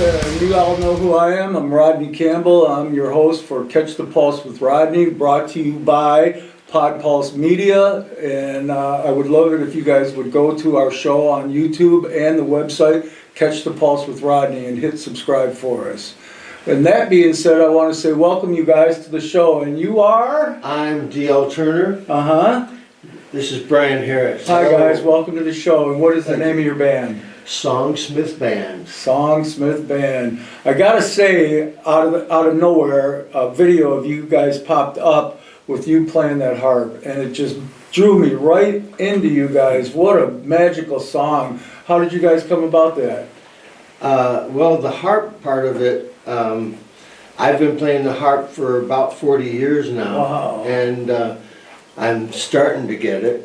and you all know who I am. I'm Rodney Campbell. I'm your host for Catch the Pulse with Rodney, brought to you by Pod Pulse Media. And I would love it if you guys would go to our show on YouTube and the website, Catch the Pulse with Rodney, and hit subscribe for us. And that being said, I want to say welcome you guys to the show. And you are? I'm D.L. Turner. Uh-huh. This is Brian Harris. Hi guys, welcome to the show. And what is the name of your band? Songsmith Band. Songsmith Band. I gotta say, out of nowhere, a video of you guys popped up with you playing that harp, and it just drew me right into you guys. What a magical song. How did you guys come about that? Well, the harp part of it, I've been playing the harp for about 40 years now. Wow. And I'm starting to get it.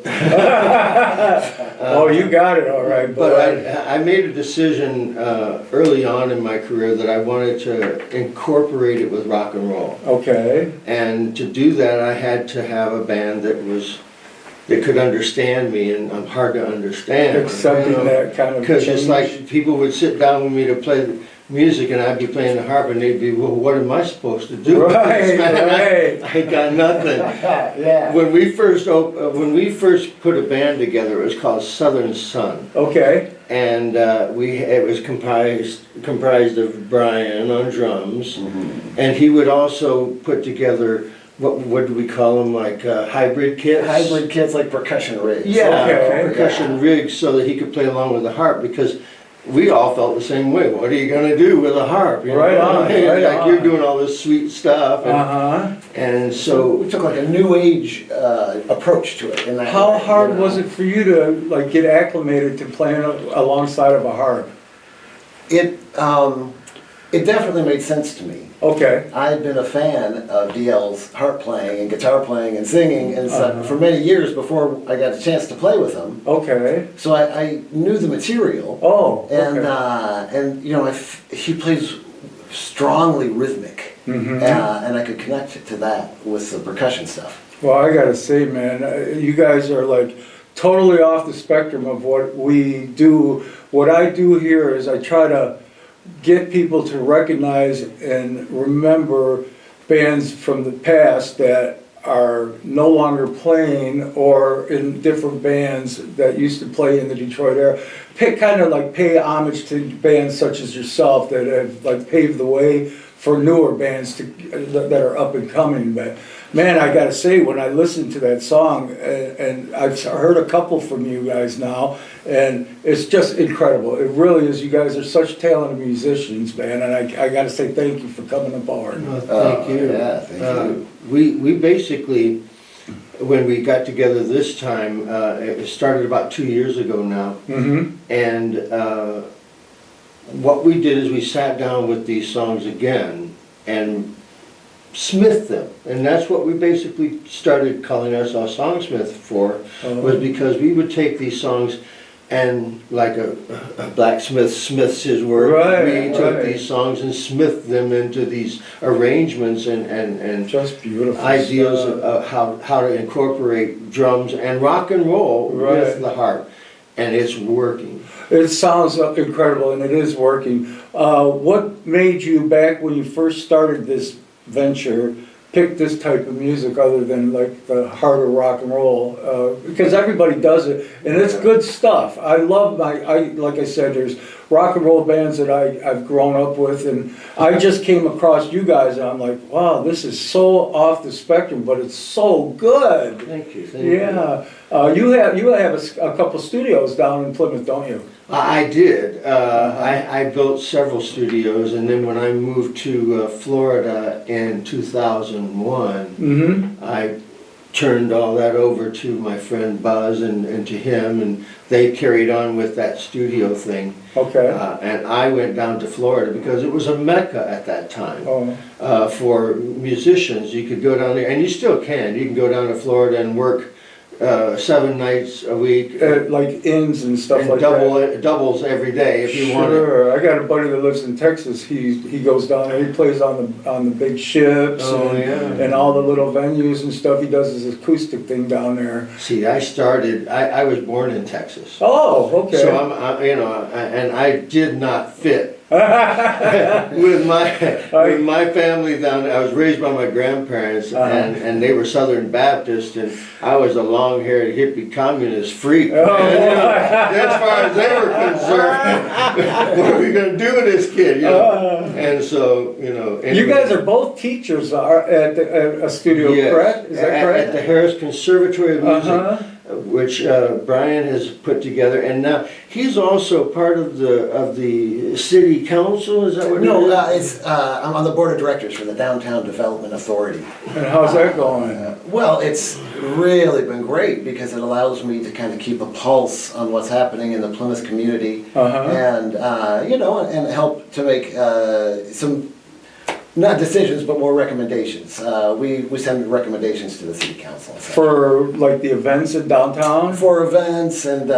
Oh, you got it all right. But I made a decision early on in my career that I wanted to incorporate it with rock and roll. Okay. And to do that, I had to have a band that could understand me, and I'm hard to understand. Accepting that kind of Because change. it's like people would sit down with me to play music, and I'd be playing the harp, and they'd be, well, what am I supposed to do? Right, right. I got nothing. Yeah. When we first put a band together, it was called Southern Sun. Okay. And it was comprised of Brian on drums, and he would also put together what do we call them, like hybrid kits? Hybrid kits, like percussion rigs. Yeah, Okay. percussion rigs, so that he could play along with the harp, because we all felt the same way. What are you going to do with a harp? You Right know? on, right like on. You're doing all this sweet stuff, and, Uh-huh. and So so we took like a new age approach to it. In that How way, hard you know. was it for you to like get acclimated to playing alongside of a harp? It definitely made sense to me. Okay. I had been a fan of DL's harp playing and guitar playing and singing and Uh-huh. for many years before I got a chance to play with him. Okay. So I knew the material. Oh. And Okay. and you know, he plays strongly rhythmic, Mhm. and I could connect to that with the percussion stuff. Well, I gotta say, man, you guys are like totally off the spectrum of what we do. What I do here is I try to get people to recognize and remember bands from the past that are no longer playing, or in different bands that used to play in the Detroit area. Pay homage to bands such as yourself that have like paved the way for newer bands that are up and coming. But man, I gotta say, when I listened to that song, and I've heard a couple from you guys now, and it's just incredible. It really is. You guys are such talented musicians, man, and I gotta say thank you for coming aboard. thank you. Yeah, thank you. We basically, when we got together this time, it started about 2 years ago now, Mm-hmm. and what we did is we sat down with these songs again and smith them, and that's what we basically started calling ourselves Songsmith for, was because we would take these songs and, like a blacksmith smiths his work, Right, we took right. these songs and smithed them into these arrangements and Just beautiful ideas stuff. of how to incorporate drums and rock and roll Right. with the harp, and it's working. It sounds incredible, and it is working. What made you, back when you first started this venture, pick this type of music other than like the harder rock and roll? Because everybody does it, and it's good stuff. I love like I said, there's rock and roll bands that I've grown up with, and I just came across you guys, and I'm like, wow, this is so off the spectrum, but it's so good. Thank you. Thank you. Yeah. You have a couple studios down in Plymouth, don't you? I did. I built several studios, and then when I moved to Florida in 2001, Mm-hmm. I turned all that over to my friend Buzz and to him, and they carried on with that studio thing. Okay. And I went down to Florida because it was a mecca at that time Oh. for musicians. You could go down there, and you still can. You can go down to Florida and work 7 nights a week. Like inns and stuff And like that. doubles every day if you want it. Sure, I got a buddy that lives in Texas. He goes down there. He plays on the big ships and all the little venues and stuff. He does his acoustic thing down there. See, I was born in Texas. Oh, okay. So and I did not fit with my family down there, I was raised by my grandparents, and they were Southern Baptist, and I was a long-haired hippie communist freak. Oh, As far as they were concerned, what are we gonna do with this kid? And so, anyway. You guys are both teachers at a studio, Yes. correct? Is that correct? At the Harris Conservatory of Music. Uh-huh. Which Brian has put together, and now he's also part of the city council. Is that what it is? I'm on the board of directors for the Downtown Development Authority. And how's that going? Well, it's really been great because it allows me to kind of keep a pulse on what's happening in the Plymouth community, and and help to make some. Not decisions, but more recommendations. We send recommendations to the city council. For like the events in downtown? For events and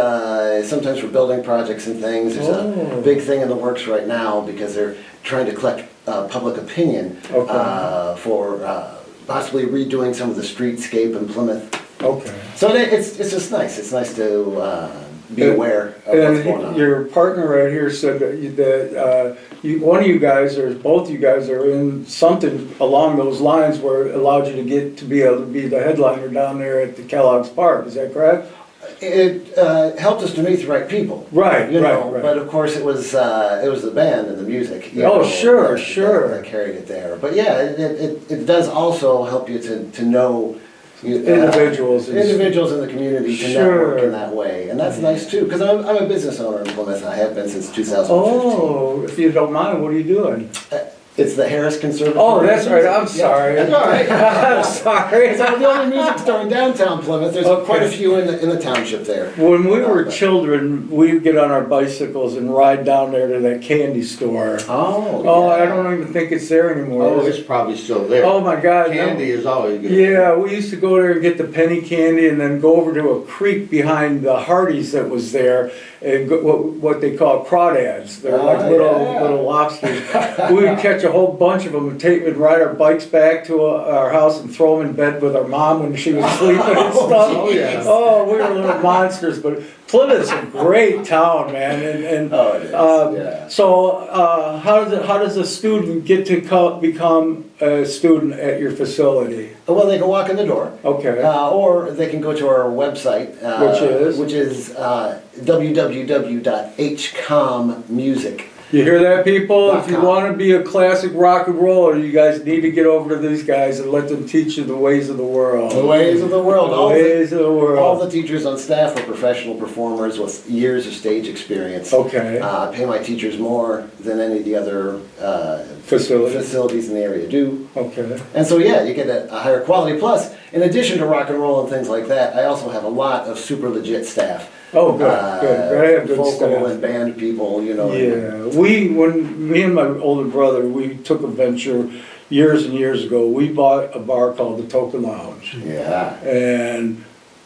sometimes for building projects and things. There's a big thing in the works right now because they're trying to collect public opinion for possibly redoing some of the streetscape in Plymouth. Okay. So it's just nice. It's nice to be aware of what's going on. Your partner right here said that one of you guys, or both of you guys, are in something along those lines where it allowed you to get to be able to be the headliner down there at the Kellogg's Park. Is that correct? It helped us to meet the right people. Right, right. But of course it was the band and the music. Sure. That carried it there. But yeah, it does also help you to know individuals in the community to network in that way, and that's nice too. Because I'm a business owner in Plymouth. I have been since 2015. Oh, if you don't mind, what are you doing? It's the Harris Conservatory. Oh, that's right. I'm sorry. That's all right. I'm sorry. So the only music store in downtown Plymouth. There's quite a few in the township there. When we were children, we'd get on our bicycles and ride down there to that candy store. Oh, I don't even think it's there anymore. Oh, it's probably still there. Oh my God. Candy is always good. Yeah, we used to go there and get the penny candy and then go over to a creek behind the Hardee's that was there and what they call crawdads. They're like little lobsters. We would catch a whole bunch of them and ride our bikes back to our house and throw them in bed with our mom when she was sleeping and stuff. Oh, yeah. Oh, we were little monsters, but Plymouth's a great town, man. And So, how does a student get to become a student at your facility? Well, they can walk in the door. Okay. Or they can go to our website, which is www.hcommusic. You hear that, people? If you want to be a classic rock and roller, you guys need to get over to these guys and let them teach you the ways of the world. The ways of the world. The ways of the world. All the teachers on staff are professional performers with years of stage experience. Okay. I pay my teachers more than any of the other facilities in the area do. Okay. And so, yeah, you get a higher quality. Plus, in addition to rock and roll and things like that, I also have a lot of super legit staff. Oh, good. I have good vocal staff. and band people, Yeah, when me and my older brother, we took a venture years and years ago. We bought a bar called the Token Lounge. Yeah. And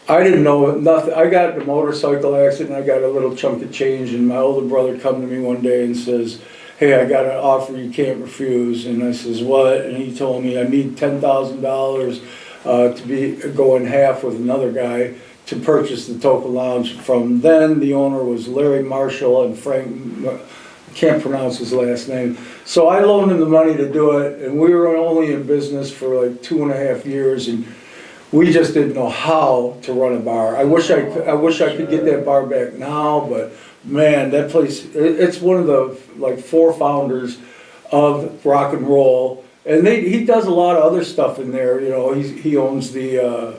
I didn't know nothing. I got in a motorcycle accident. I got a little chunk of change, and my older brother come to me one day and says, "Hey, I got an offer you can't refuse." And I says, "What?" And he told me I need $10,000 to go in half with another guy to purchase the Token Lounge. From then, the owner was Larry Marshall and Frank, can't pronounce his last name. So I loaned him the money to do it, and we were only in business for like 2.5 years, and we just didn't know how to run a bar. I wish I could get that bar back now, but man, that place, it's one of the like 4 founders of rock and roll, and he does a lot of other stuff in there. He owns the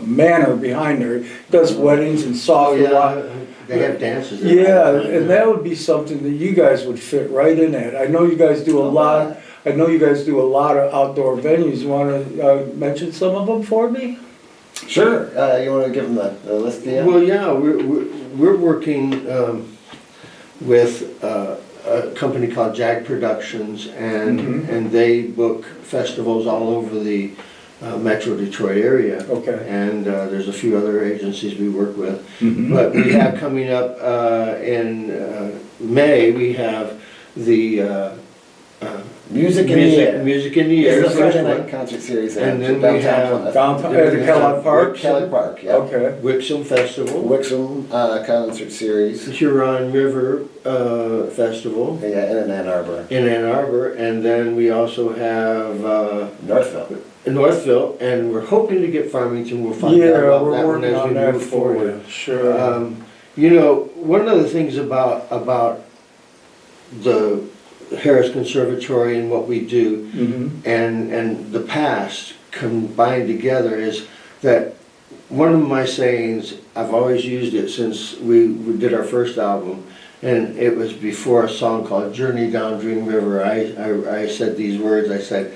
manor behind there. He does weddings and soft rock. They have dances. Yeah, and that would be something that you guys would fit right in at. I know you guys do a lot. I know you guys do a lot of outdoor venues. You want to mention some of them for me? Sure. You want to give them the list? Yeah. Well, yeah, we're working with a company called Jag Productions, and they book festivals all over the Metro Detroit area. Okay. And there's a few other agencies we work with. But we have coming up in May, we have the Music in the Air. Music in the Air. It's is the the first Friday one. night concert series And in then we downtown have Plymouth. Downtown, Then at the we Kellogg have Park? Kellogg Park, yeah. Okay. Wixom Festival, Wixom concert series. Huron River Festival Yeah, and in Ann Arbor. in Ann Arbor, and then we also have Northville. Northville, and we're hoping to get Farmington. We'll find out Yeah, about we're that one working as on we that move for forward. you, sure. You know, one of the things about the Harris Conservatory and what we do, Mhm. and the past combined together is that one of my sayings, I've always used it since we did our first album, and it was before a song called Journey Down Dream River. I said these words, I said,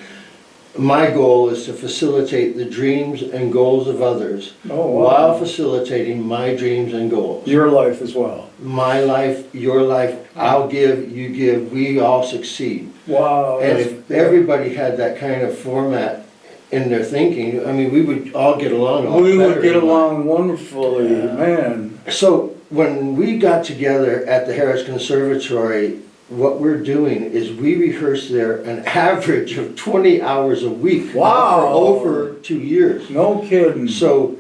my goal is to facilitate the dreams and goals of others Oh, wow. while facilitating my dreams and goals. Your life as well. My life, your life, I'll give, you give, we all succeed. Wow. And that's- if everybody had that kind of format in their thinking, I mean, we would all get along a lot We better would get in life. along wonderfully, man. So when we got together at the Harris Conservatory, what we're doing is we rehearse there an average of 20 hours a week. now Wow. For over 2 years. No kidding. So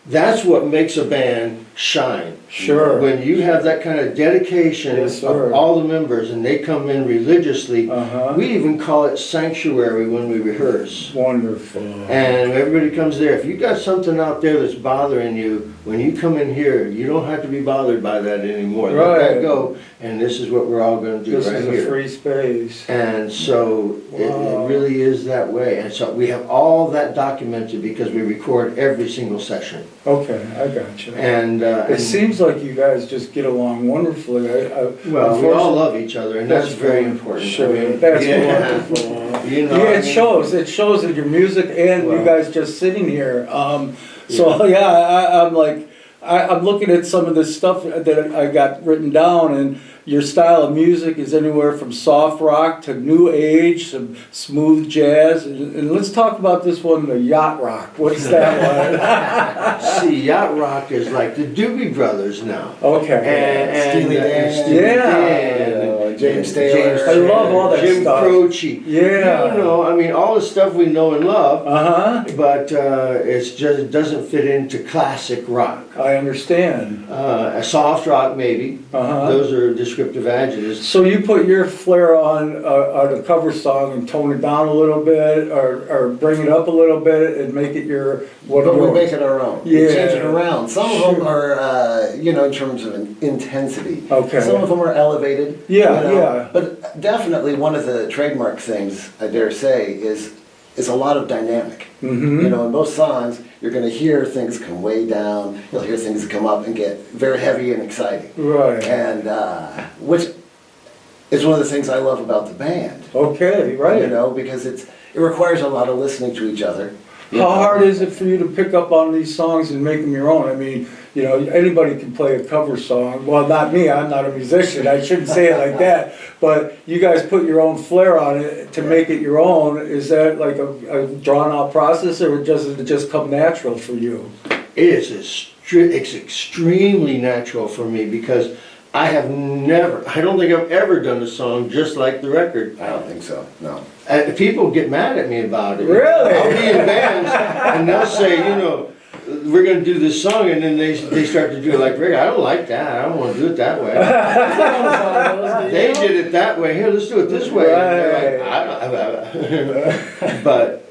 that's what makes a band shine. Sure. When you have that kind of dedication Yes, sir. of all the members and they come in religiously, Uh-huh. we even call it sanctuary when we rehearse. Wonderful. And everybody comes there. If you got something out there that's bothering you, when you come in here, you don't have to be bothered by that anymore. Let Right. that go, and this is what we're all gonna do This right is a here. free space. And so Wow. it really is that way. And so we have all that documented because we record every single session. Okay, I got you. And, It seems like you guys just get along wonderfully. well, we all unfortunately- love each other, and that's very important. Sure, I mean, that's yeah. wonderful. You know, Yeah, I it mean- shows. It shows in your music and you Well. guys just sitting here. So yeah, I'm like, I'm looking at some of this stuff that I got written down, and your style of music is anywhere from soft rock to new age, some smooth jazz, and let's talk about this one, the yacht rock. What's that See, yacht rock is like the Doobie Brothers now. one? Okay. And Steely Dan. Steely Yeah. Dan, James and Taylor. I love all that Jim stuff. Croce. Yeah. You know, I mean, all the stuff we know and love, Uh-huh. but it's just, it doesn't fit into classic rock. I understand. A soft rock, maybe. Uh-huh. Those are descriptive adjectives. So you put your flair on a cover song and tone it down a little bit, or bring it up a little bit and make it your what? But we yours? make it our own. Yeah. We change it around. Some of Sure. them are, in terms of intensity. Okay. Some of them are elevated. Yeah, yeah. But definitely one of the trademark things, I dare say, is a lot of dynamic. Mhm. In most songs, you're going to hear things come way down. You'll hear things come up and get very heavy and exciting. Right. And which is one of the things I love about the band. Okay. Right. Because it requires a lot of listening to each other. How hard is it for you to pick up on these songs and make them your own? I mean, anybody can play a cover song. Well, not me, I'm not a musician, I shouldn't say it like that. But you guys put your own flair on it to make it your own. Is that like a drawn out process, or does it just come natural for you? It's extremely natural for me because I don't think I've ever done a song just like the record. I don't think so, no. People get mad at me about it. Really? I'll be in bands and they'll say, we're gonna do this song, and then they start to do it like, Rick, I don't like that, I don't wanna do it that way. They did it that way, here, let's do it this way. And they're like, But,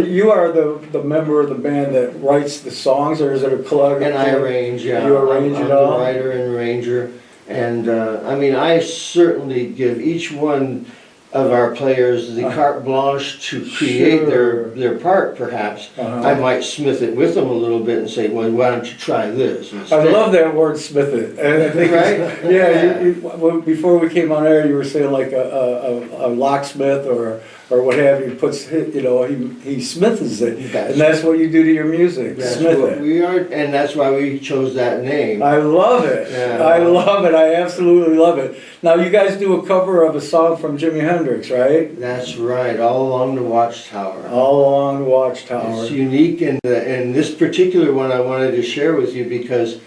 You are the member of the band that writes the songs, or is it a collab? and I arrange, yeah. You arrange I'm it all? the writer and arranger, and, I certainly give each one of our players the carte blanche to create Sure. their part, perhaps. Uh-huh. I might smith it with them a little bit and say, well, why don't you try this I instead? love that word, smith it. And I think it's- Right? well, before we came on air, you were saying like a locksmith or what have you puts, he smiths it. That's- And that's what you do to your music, That's smith what it. we are, and that's why we chose that name. I love it. Yeah. I love it. I absolutely love it. Now you guys do a cover of a song from Jimi Hendrix, right? That's right, all along the Watchtower. All along the Watchtower. It's unique, and this particular one I wanted to share with you because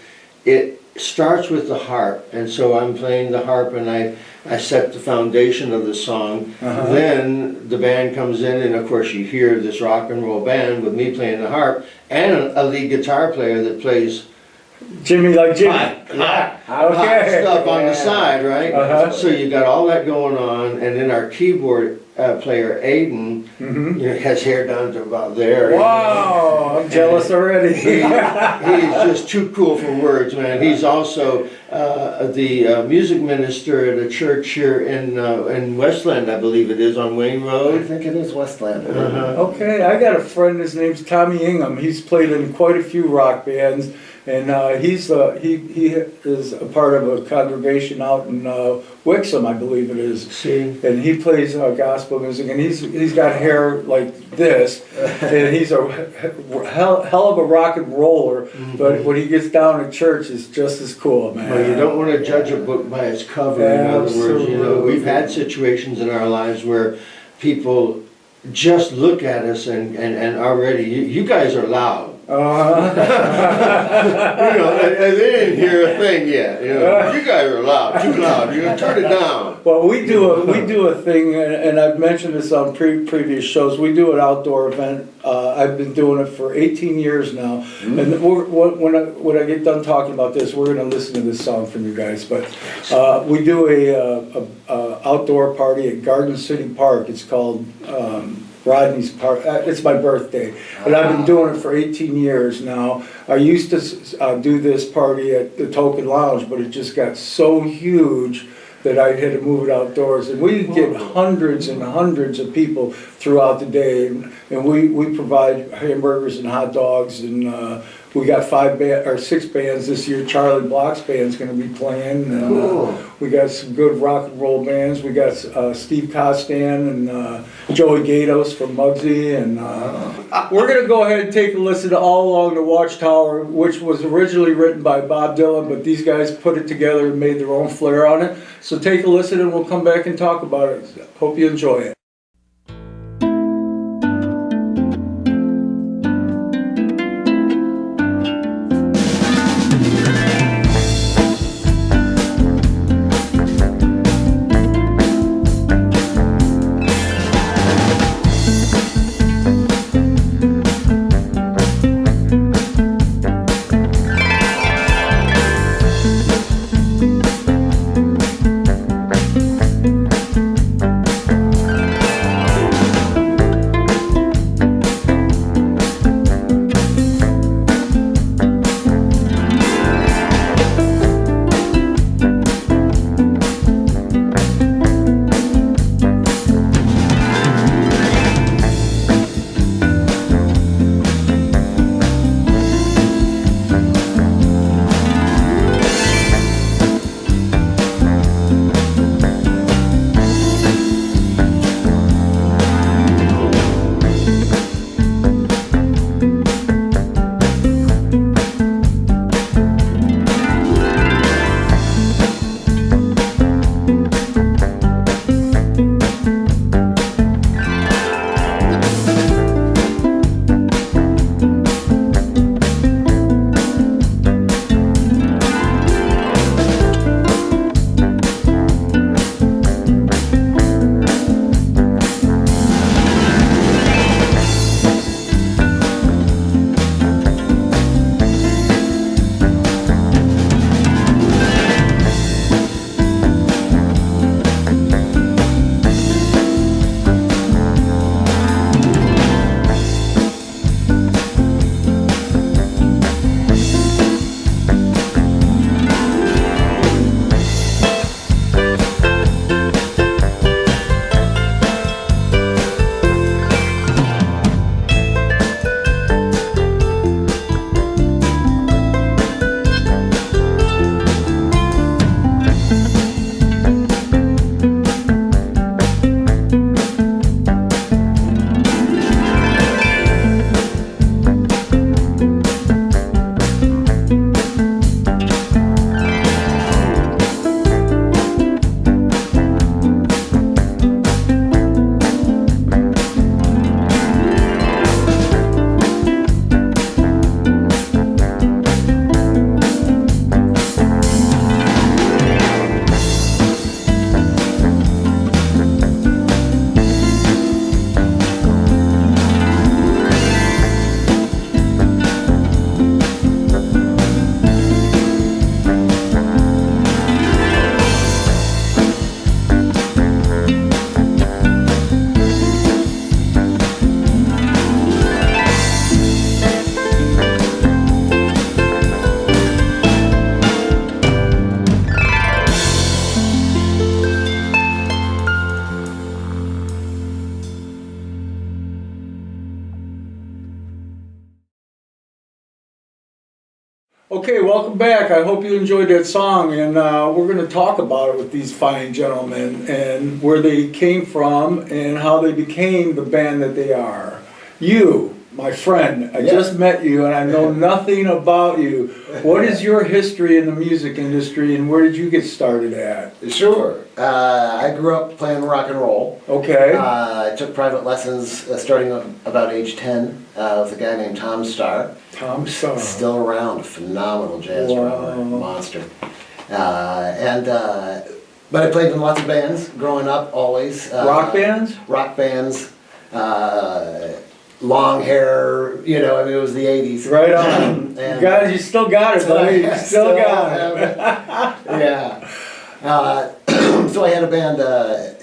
it starts with the harp, and so I'm playing the harp, and I set the foundation of the song. Then the band comes in, and of course you hear this rock and roll band with me playing the harp, and a lead guitar player that plays Jimmy like Jimmy. hot Okay. stuff on the side, right? Uh-huh. So you got all that going on, and then our keyboard player Aiden, you know, has hair down to about there. Wow, I'm jealous already. He's just too cool for words, man. He's also the music minister at a church here in Westland, I believe it is, on Wayne I Road. think it is Westland. Okay, I got a friend, his name's Tommy Ingham. He's played in quite a few rock bands, and he is a part of a congregation out in Wixom, I believe it is. See? And he plays gospel music, and he's got hair like this, and he's a hell of a rock and roller. But when he gets down to church, it's just as cool, man. Well, you don't want to judge a book by its cover. In other words, you know, we've had situations in our lives where people just look at us and already, you guys are loud. You know, and they didn't hear a thing yet. You know, you guys are loud, too loud. You turn it down. Well, we do a thing, and I've mentioned this on previous shows. We do an outdoor event. I've been doing it for 18 years now. And when I get done talking about this, we're going to listen to this song from you guys. But we do a outdoor party at Garden City Park. It's called Rodney's Park. It's my birthday, but I've been doing it for 18 years now. I used to do this party at the Token Lounge, but it just got so huge that I had to move it outdoors. And we get hundreds and hundreds of people throughout the day, and we provide hamburgers and hot dogs, and we got 6 bands this year. Charlie Block's band's going to be playing. And, we got some good rock and roll bands. We got Steve Costan and Joey Gatos from Muggsy. And we're going to go ahead and take a listen to All Along the Watchtower, which was originally written by Bob Dylan, but these guys put it together and made their own flair on it. So take a listen and we'll come back and talk about it. Hope you enjoy it. Okay, welcome back. I hope you enjoyed that song, and we're going to talk about it with these fine gentlemen and where they came from and how they became the band that they are. You, my friend, I just met you and I know nothing about you. What is your history in the music industry and where did you get started at? Sure. I grew up playing rock and roll. Okay. I took private lessons starting about age 10 with a guy named Tom Starr. Tom Starr. Still around, phenomenal jazz drummer, monster. But I played in lots of bands growing up, always. Rock bands? Rock bands. Long hair, you know, I mean, it was the 80s. Right on. And Guys, you still got it, buddy. You still got it. Yeah. So I had a band,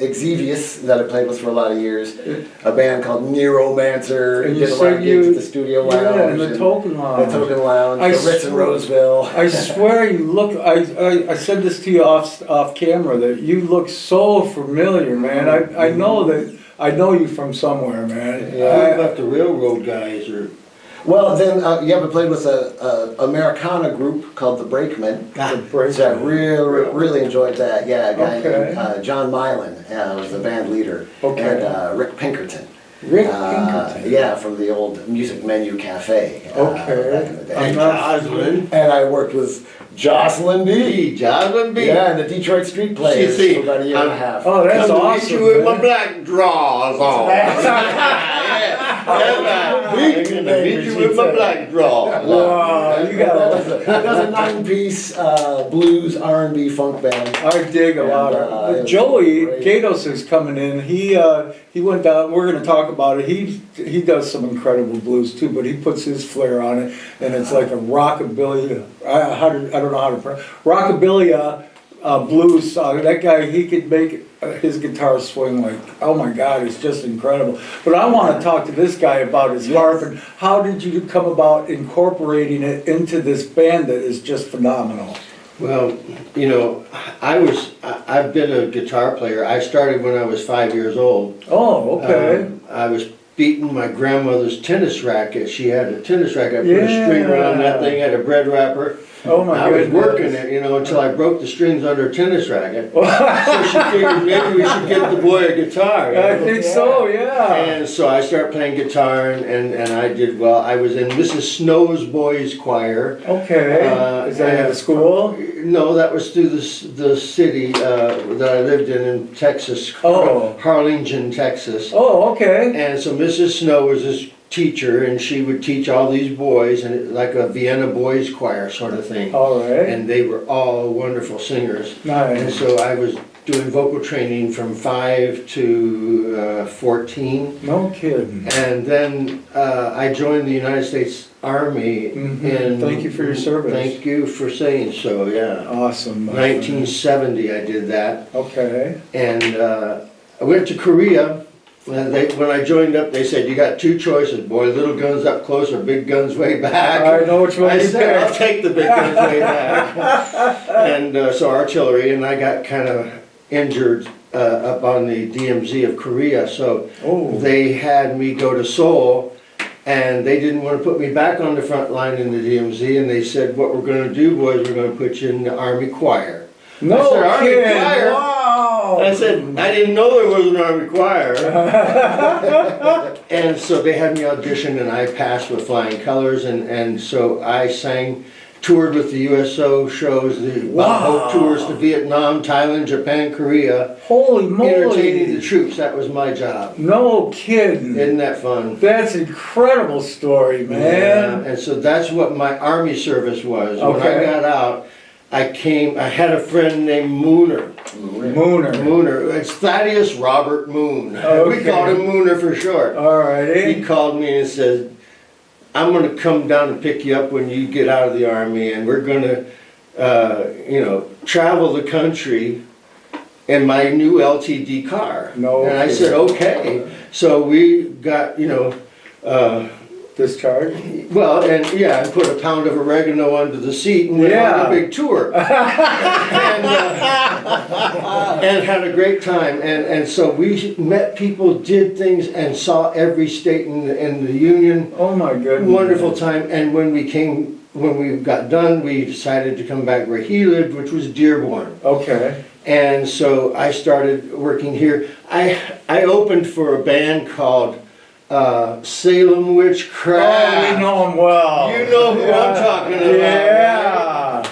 Exevious, that I played with for a lot of years. A band called Neuromancer. And you did a lot of said gigs you- at the Studio Lounge. Yeah, and the Token Lounge. The Token Lounge, I the Ritz in swear- Roseville. I swear you look, I said this to you off camera, that you look so familiar, man. I know you from somewhere, man. What about the railroad guys or? Well, then, we played with a Americana group called the Brakemen. The Brakemen. So I really enjoyed that. Yeah, a guy Okay. named John Mylan was the band leader. Okay. And Rick Pinkerton. Rick Pinkerton. Yeah, from the old Music Menu Cafe. Okay. Back in the day. I'm not- Jocelyn. And I worked with Jocelyn B. Jocelyn B. Yeah, and the Detroit Street Players See, for about a year and a half. Oh, that's Come to awesome. meet you with my man. black drawers on. Meet you with my black drawers. Wow, you got that was a 9-piece blues R&B funk band. I dig a lot And, of it it. was Joey great. Gatos is coming in. He went down. We're going to talk about it. He does some incredible blues too, but he puts his flair on it, and it's like a rockabilly. I don't know how to pronounce rockabilly blues song. That guy, he could make his guitar swing like, oh my God, it's just incredible. But I want to talk to this guy about his harp and how did you come about incorporating it into this band that is just phenomenal? Well, you know, I've been a guitar player. I started when I was 5 years old. Oh, okay. I was beating my grandmother's tennis racket. She had a tennis racket. I put a string around that thing, had a bread wrapper. Oh my I was goodness. working it, you know, until I broke the strings on her tennis racket. So she figured maybe we should get the boy a guitar. You I know? think so, yeah. And so I started playing guitar, and I did well. I was in Mrs. Snow's Boys Choir. Okay. Is that at a school? No, that was through the city that I lived in Texas, Oh. Harlingen, Texas. Oh, okay. And so Mrs. Snow was this teacher, and she would teach all these boys, and it, like a Vienna Boys Choir sort of thing. All right. And they were all wonderful singers. And Nice. so I was doing vocal training from 5 to 14. No kidding. And then I joined the United States Army in... Thank you for your service. Thank you for saying so, yeah. Awesome. 1970 I did that. Okay. And I went to Korea. And when I joined up, they said, you got two choices, boy, little guns up close or big guns way back. I know which one I you said, I'll picked. take the big guns way back. And so artillery, and I got kind of injured up on the DMZ of Korea. So Oh. they had me go to Seoul, and they didn't want to put me back on the front line in the DMZ, and they said, what we're going to do, boys, we're going to put you in the Army Choir. No I said, Army kidding. Choir? Wow. I said, I didn't know there was an Army Choir. And so they had me audition, and I passed with flying colors, and so I toured with the USO shows, the Hope tours to Vietnam, Thailand, Japan, Korea, Holy moly. entertaining the troops. That was my job. No kidding. Isn't that fun? That's an incredible story, Yeah, man. and so that's what my Army service was. When I Okay. got out, I had a friend named Mooner. Mooner. Mooner. It's Thaddeus Robert Moon. Okay. We called him Mooner for short. All righty. He called me and said, I'm going to come down and pick you up when you get out of the Army, and we're going to, travel the country in my new LTD car. No And I said, okay. So we got, Discharge. well, and put a pound of oregano under the seat and went on a big tour. and had a great time. And so we met people, did things, and saw every state in the Union. Oh my goodness. Wonderful time. And when we came when we got done, we decided to come back where he lived, which was Dearborn. Okay. And so I started working here. I opened for a band called Salem Witchcraft. Oh, we know him well. You know who I'm talking about. Yeah.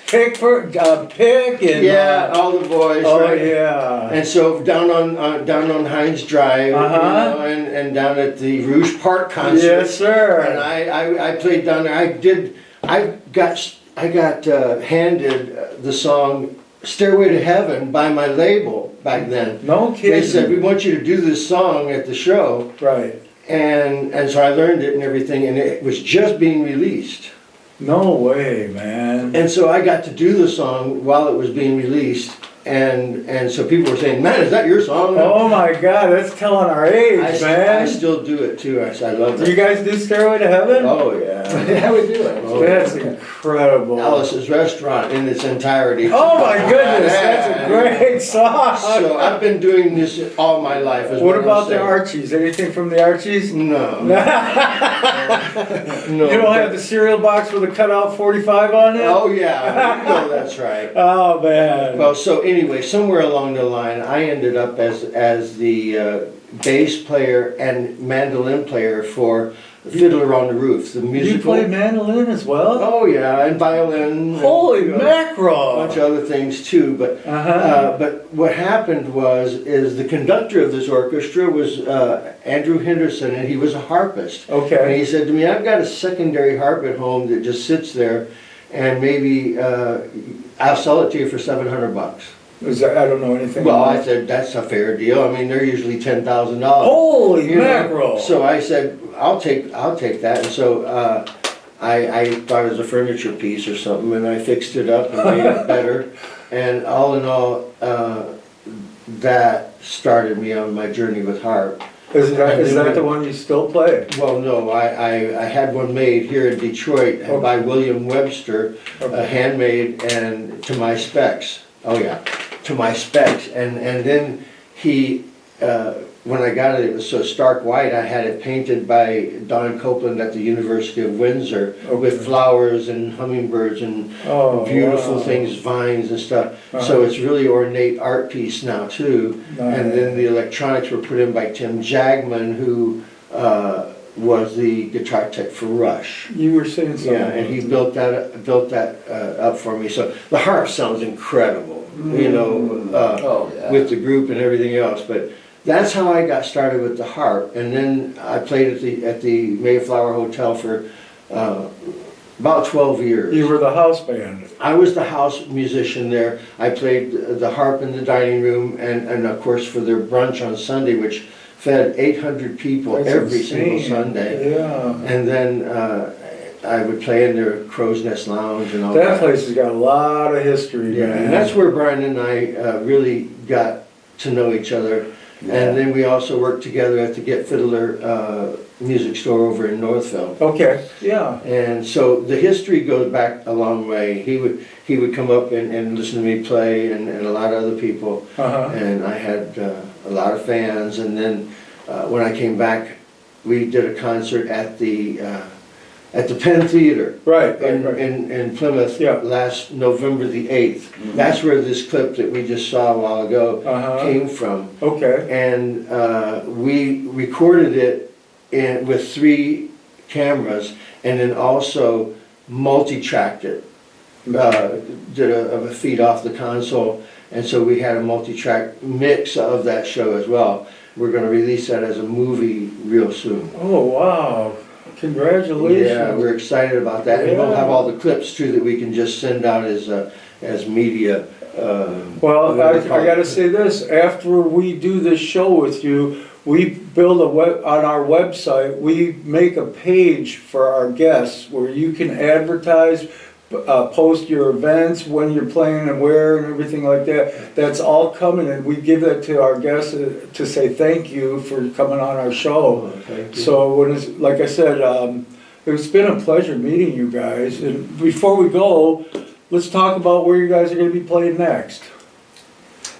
Pick and Yeah, all the boys. oh right? yeah. And so down on Heinz Drive, Uh-huh. and down at the Rouge Park concert. Yes, sir. And I played down there. I got handed the song Stairway to Heaven by my label back then. No kidding. They said, we want you to do this song at the show. Right. And so I learned it and everything, and it was just being released. No way, man. And so I got to do the song while it was being released, and so people were saying, "Man, is that your song?" Oh my God, that's telling our age, man. I still do it too. I love it. You guys do Stairway to Heaven? Oh yeah. Yeah, we do it. Oh, That's yeah. incredible. Alice's Restaurant in its entirety. Oh my goodness, that's a great song. So I've been doing this all my life. Is What I'm about the saying. Archies? Anything from the Archies? No. You No. don't have the cereal box with a cutout 45 on it? Oh yeah. No, that's right. Oh man. Well, so anyway, somewhere along the line, I ended up as the bass player and mandolin player for Fiddler on the Roof, the musical. You play mandolin as well? Oh yeah, and violin. Holy and, mackerel! a bunch of other things too. But Uh-huh. but what happened is the conductor of this orchestra was Andrew Henderson, and he was a harpist. And Okay. he said to me, "I've got a secondary harp at home that just sits there, and maybe I'll sell it to you for $700." I don't know anything Well, about I it. said, that's a fair deal. I mean, they're usually $10,000. Holy You know? mackerel! So I said, I'll take that. And so I thought it was a furniture piece or something, and I fixed it up and made it better. And all in all, that started me on my journey with harp. Is that the one you still play? Well, no, I had one made here in Detroit Okay. by William Webster, Okay. handmade and to my specs. Oh yeah, to my specs. And then he, when I got it, it was so stark white, I had it painted by Don Copeland at the University of Windsor with Okay. flowers and hummingbirds and Oh, beautiful wow. things, vines and stuff. Uh-huh. So it's really ornate art piece now too. And then the electronics were put in by Tim Jagman, who was the guitar tech for Rush. You were saying something. Yeah, and he built that up for me. So the harp sounds incredible, you know, Oh, yeah. with the group and everything else. But that's how I got started with the harp. And then I played at the Mayflower Hotel for about 12 years. You were the house band. I was the house musician there. I played the harp in the dining room, and of course for their brunch on Sunday, which fed 800 people That's every single insane. Sunday. Yeah. And then I would play in their Crow's Nest Lounge and all That that. place has got a lot of history, Yeah, man. and that's where Brian and I really got to know each other. And then we also worked together at the Get Fiddler music store over in Northville. Okay, yeah. And so the history goes back a long way. He would come up and listen to me play, and a lot of other people. Uh-huh. And I had a lot of fans. And then when I came back, we did a concert at the Penn Theater Right, in, right. in Plymouth Yeah. last November the 8th. That's where this clip that we just saw a while ago Uh-huh. came from. Okay. And we recorded it with 3 cameras, and then also multi-tracked it. Did a feed off the console, and so we had a multi-track mix of that show as well. We're going to release that as a movie real soon. Oh, wow. Congratulations. Yeah, we're excited about that, and we'll have all the clips too that we can just send out as media. Well, I whatever call gotta it. say this, after we do this show with you, we build on our website, we make a page for our guests where you can advertise, post your events, when you're playing and where and everything like that. That's all coming, and we give that to our guests to say thank you for coming on our show. Thank you. So like I said, it's been a pleasure meeting you guys. And before we go, let's talk about where you guys are gonna be playing next.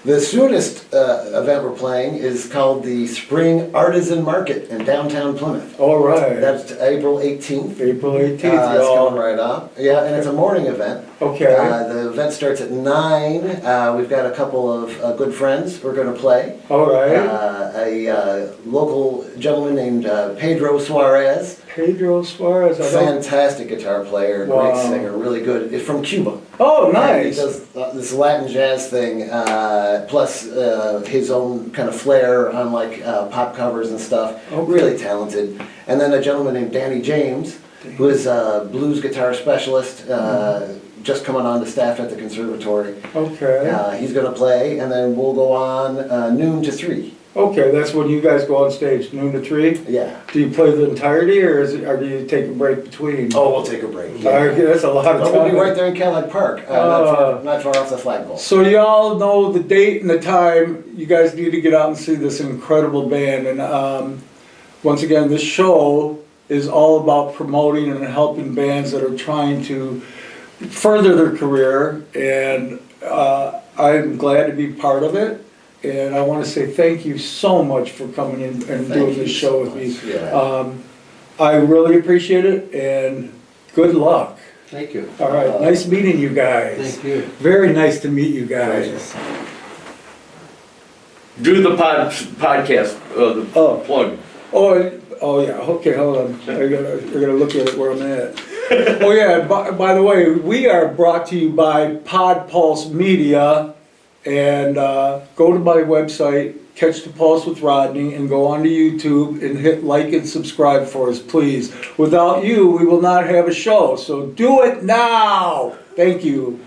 The soonest event we're playing is called the Spring Artisan Market in downtown Plymouth. All right. That's April 18th. April 18th, It's y'all. coming right up. Yeah, and it's a morning event. Okay. The event starts at 9. We've got a couple of good friends who are going to play. All right. A local gentleman named Pedro Suarez. Pedro Suarez. I don't... Fantastic guitar player, Wow. great singer, really good. It's from Cuba. Oh, He nice. does this Latin jazz thing, plus his own kind of flair on like pop covers and stuff. Okay. Really talented. And then a gentleman named Danny James, who is a blues guitar specialist, just coming on to staff at the conservatory. Okay. He's going to play, and then we'll go on noon to 3. Okay, that's when you guys go on stage, noon to 3? Yeah. Do you play the entirety, or do you take a break between? Oh, we'll take a break. Okay, that's a lot of But time. we'll be right there in Kellogg Park, not far off the flagpole. So y'all know the date and the time. You guys need to get out and see this incredible band. And once again, this show is all about promoting and helping bands that are trying to further their career. And I'm glad to be part of it. And I want to say thank you so much for coming in and doing this show with me. Yeah. I really appreciate it, and good luck. Thank you. All right, nice meeting you guys. Thank you. Very nice to meet you guys. Do the podcast, the Oh. plug. Oh yeah, okay, hold on. I gotta look at it where I'm at. Oh yeah, by the way, we are brought to you by Pod Pulse Media. And go to my website, Catch the Pulse with Rodney, and go onto YouTube and hit like and subscribe for us, please. Without you, we will not have a show, so do it now. Thank you.